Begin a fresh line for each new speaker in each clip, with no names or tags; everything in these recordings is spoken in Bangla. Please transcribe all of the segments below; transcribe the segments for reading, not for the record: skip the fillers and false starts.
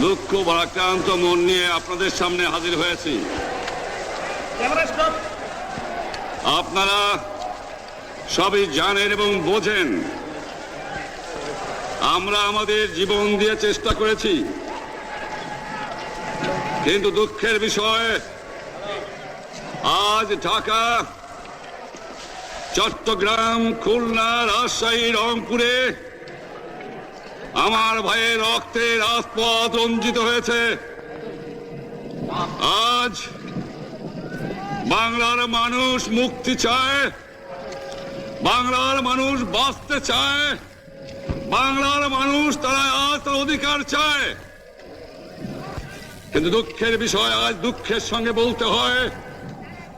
দুঃখ ভারাক্রান্ত মন নিয়ে আপনাদের সামনে হাজির হয়েছি। আপনারা সবই জানেন এবং বোঝেন আমরা আমাদের জীবন দিয়ে চেষ্টা করেছি, কিন্তু দুঃখের বিষয় আজ ঢাকা, চট্টগ্রাম, খুলনা, রাজশাহী, রংপুরে আমার ভাইয়ের রক্তে রাজপথ রঞ্জিত হয়েছে। আজ বাংলার মানুষ মুক্তি চায়, বাংলার মানুষ বাঁচতে চায়, বাংলার মানুষ তারা আজ তার অধিকার চায়। কিন্তু দুঃখের বিষয় আজ দুঃখের সঙ্গে বলতে হয়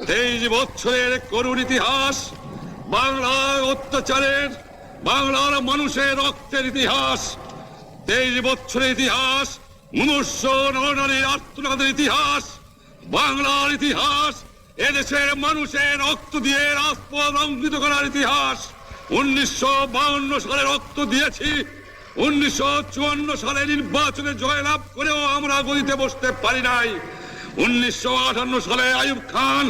23 বছরের করুণ ইতিহাস, বাংলার অত্যাচারের, বাংলার মানুষের রক্তের ইতিহাস, 23 বছরের ইতিহাস, মুমূর্ষ নরনারীর আর্তনাদের ইতিহাস, বাংলার ইতিহাস, এদেশের মানুষের রক্ত দিয়ে রাজপথ রঞ্জিত করার ইতিহাস। 1952 সালে রক্ত দিয়েছি, 1954 সালে নির্বাচনে জয়লাভ করেও আমরা গদিতে বসতে পারি নাই। 1958 সালে আইয়ুব খান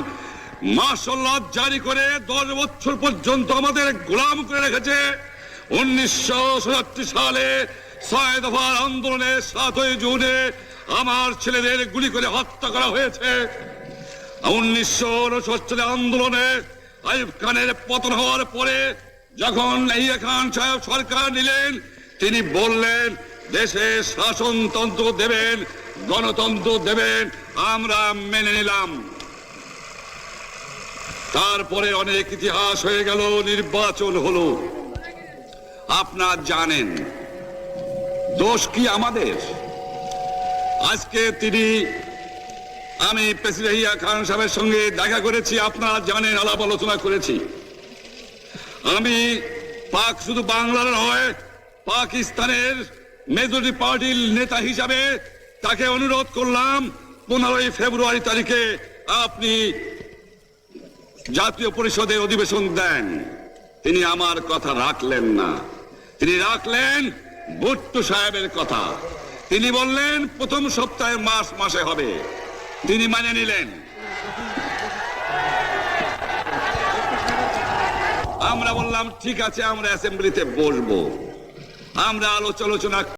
মার্শাল ল জারি করে 10 বছর পর্যন্ত আমাদের গোলাম করে রেখেছে। 1967 সালে 6 দফার আন্দোলনে 7ই জুনে আমার ছেলেদের গুলি করে হত্যা করা হয়েছে। 1969 সালে আন্দোলনে আইয়ুব খানের পতন হওয়ার পরে যখন ইয়াহিয়া খান সাহেব সরকার নিলেন, তিনি বললেন দেশে শাসনতন্ত্র দেবেন, গণতন্ত্র দেবেন, আমরা মেনে নিলাম। তারপরে অনেক ইতিহাস হয়ে গেল, নির্বাচন হলো। আপনারা জানেন দোষ কি আমাদের? আজকে আমি প্রেসিডেন্ট ইয়াহিয়া খান সাহেবের সঙ্গে দেখা করেছি, আপনারা জানেন, আলাপ আলোচনা করেছি। আমি শুধু বাংলার নয়, পাকিস্তানের মেজরিটি পার্টির নেতা হিসাবে তাকে অনুরোধ করলাম 15 ফেব্রুয়ারি তারিখে আপনি জাতীয় পরিষদের অধিবেশন দেন। তিনি আমার কথা রাখলেন না, তিনি রাখলেন ভুট্টো সাহেবের কথা। তিনি বললেন প্রথম সপ্তাহে মাসে হবে, তিনি মানে নিলেন। আমরা বললাম ঠিক আছে, আমরা অ্যাসেম্বলিতে বসবো, আমরা আলোচনা